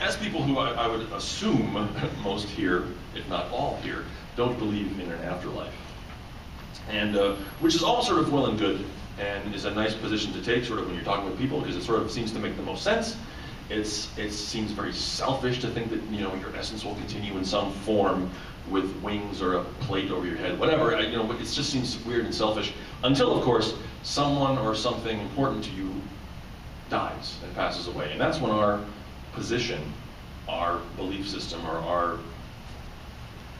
As people who I would assume most here, if not all here, don't believe in an afterlife. And which is all sort of well and good, and is a nice position to take sort of when you're talking with people, because it sort of seems to make the most sense. It seems very selfish to think that, you know, your essence will continue in some form with wings or a plate over your head, whatever. You know, it just seems weird and selfish until, of course, someone or something important to you dies and passes away. And that's when our position, our belief system, or our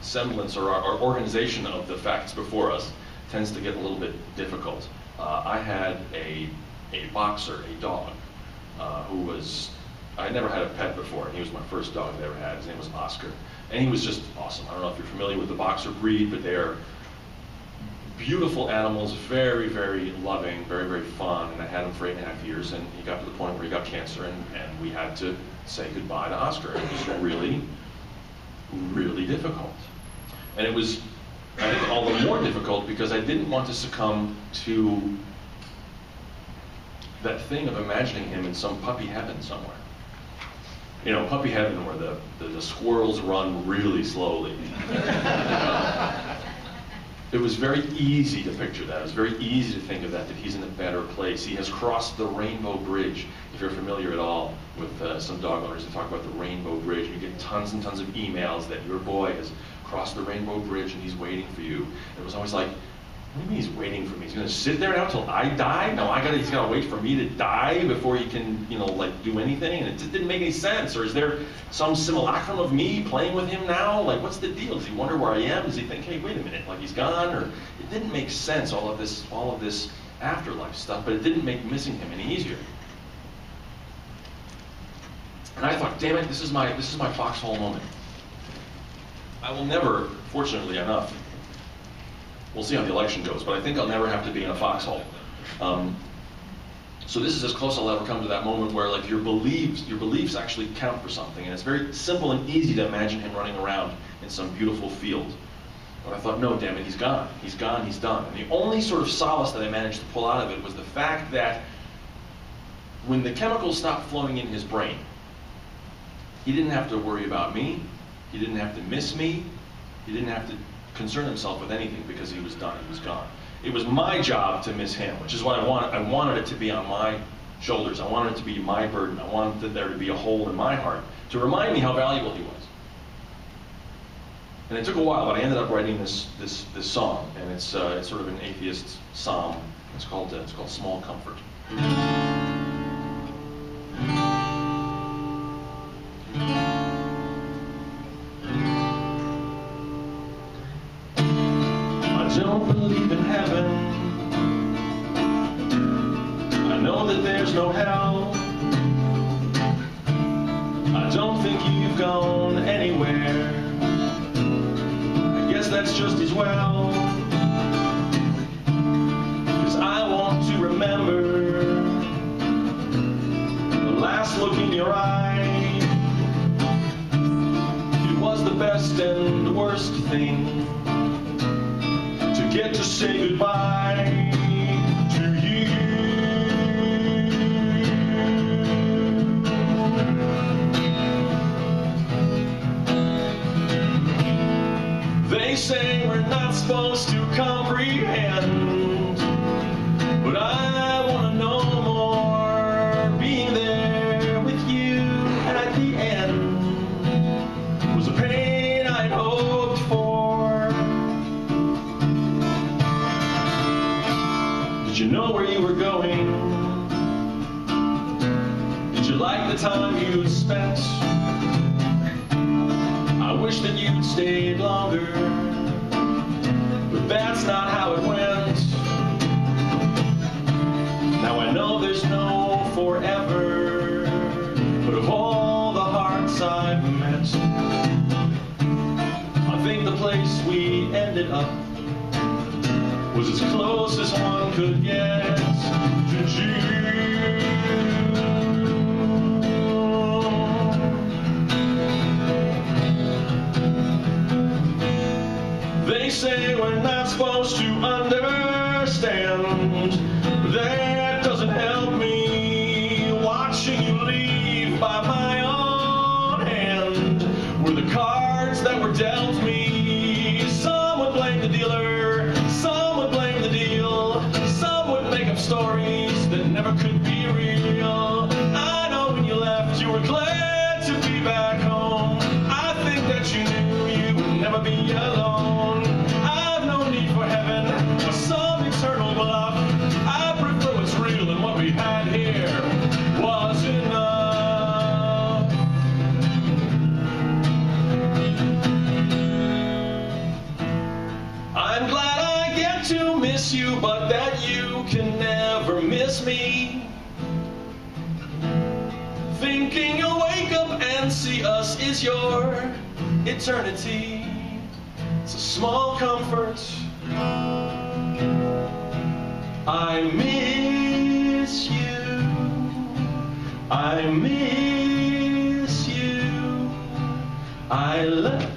semblance, or our organization of the facts before us tends to get a little bit difficult. I had a boxer, a dog, who was, I had never had a pet before, and he was my first dog I ever had. His name was Oscar. And he was just awesome. I don't know if you're familiar with the boxer breed, but they're beautiful animals, very, very loving, very, very fun. And I had him for 8.5 years, and he got to the point where he got cancer, and we had to say goodbye to Oscar. It was really, really difficult. And it was, I think, all the more difficult because I didn't want to succumb to that thing of imagining him in some puppy heaven somewhere. You know, puppy heaven where the squirrels run really slowly. It was very easy to picture that. It was very easy to think of that he's in a better place. He has crossed the Rainbow Bridge. If you're familiar at all with some dog owners that talk about the Rainbow Bridge, you get tons and tons of emails that your boy has crossed the Rainbow Bridge and he's waiting for you. It was always like, what do you mean he's waiting for me? He's going to sit there now until I die? No, he's got to wait for me to die before he can, you know, like do anything? And it just didn't make any sense. Or is there some simulacrum of me playing with him now? Like, what's the deal? Does he wonder where I am? Does he think, hey, wait a minute, like he's gone? Or it didn't make sense, all of this afterlife stuff, but it didn't make missing him any easier. And I thought, damn it, this is my foxhole moment. I will never, fortunately enough, we'll see how the election goes, but I think I'll never have to be in a foxhole. So this is as close I'll ever come to that moment where, like, your beliefs actually count for something, and it's very simple and easy to imagine him running around in some beautiful field. But I thought, no, damn it, he's gone, he's done. And the only sort of solace that I managed to pull out of it was the fact that when the chemicals stopped flowing in his brain, he didn't have to worry about me, he didn't have to miss me, he didn't have to concern himself with anything because he was done, he was gone. It was my job to miss him, which is what I wanted. I wanted it to be on my shoulders. I wanted it to be my burden. I wanted there to be a hole in my heart to remind me how valuable he was. And it took a while, but I ended up writing this song, and it's sort of an atheist psalm. It's called Small Comfort. I don't believe in heaven. I know that there's no hell. I don't think you've gone anywhere. I guess that's just as well. 'Cause I want to remember the last look in your eye. It was the best and the worst thing to get to say goodbye to you. They say we're not supposed to comprehend, but I want to know more. Being there with you at the end was a pain I'd hoped for. Did you know where you were going? Did you like the time you spent? I wish that you'd stayed longer, but that's not how it went. Now I know there's no forever, but of all the hearts I've met, I think the place we ended up was as close as one could get to June. They say we're not supposed to understand, but can never miss me. Thinking you'll wake up and see us is your eternity. It's a small comfort. I miss you. I miss you. I love